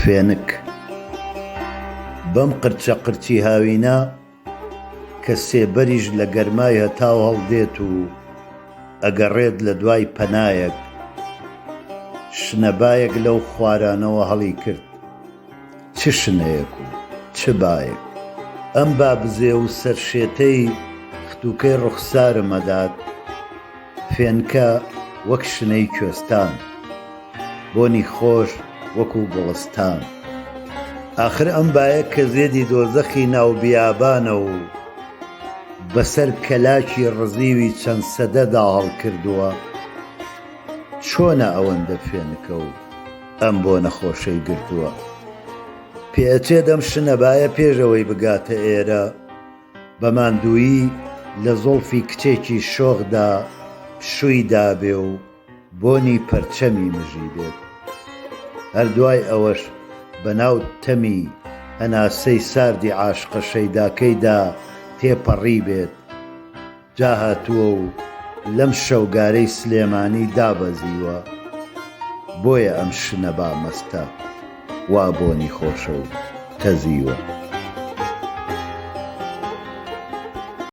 فێنک بەم قرچە قرچی هاوینە کە سێبەریش لە گەرمای هەتاو هەڵدێت و ئەگەڕێت لە دوای پەنایەک، شنەبایەک لەو خوارانەوە هەڵی کرد. چ شنەیەک و چ بایەک! ئەم بابزێ و سەرشێتەی ختووکەی ڕوخسارم ئەدات، فێنکە وەک شنەی کوێستان، بۆنی خۆش وەکو گوڵستان. ئاخر ئەم بایە کە زێدی دۆزەخی ناو بیابانە و بەسەر کەلاکی ڕزیوی چەند سەدەدا هەڵکردووە، چۆنە ئەوەندە فێنکە و ئەم بۆ نەخۆشەی گرتووە؟ پێچێت ئەم شنەبایە پێشەوەی بگاتە ئێرە بە ماندوویی لە زۆڵفی کچێکی شۆخدا پشووی دابێ و بۆنی پەرچەمی مژی بێت. هەردوای ئەوەش بەناو تەمی هەناسەی ساردی عاشقە شەیداکەیدا تێپەڕی بێت. جا هاتووە و لەم شەوگارەی سلێمانی دابەزیوە، بۆیە ئەم شنە بامەستە وا بۆنی خۆشە و تەزیوە.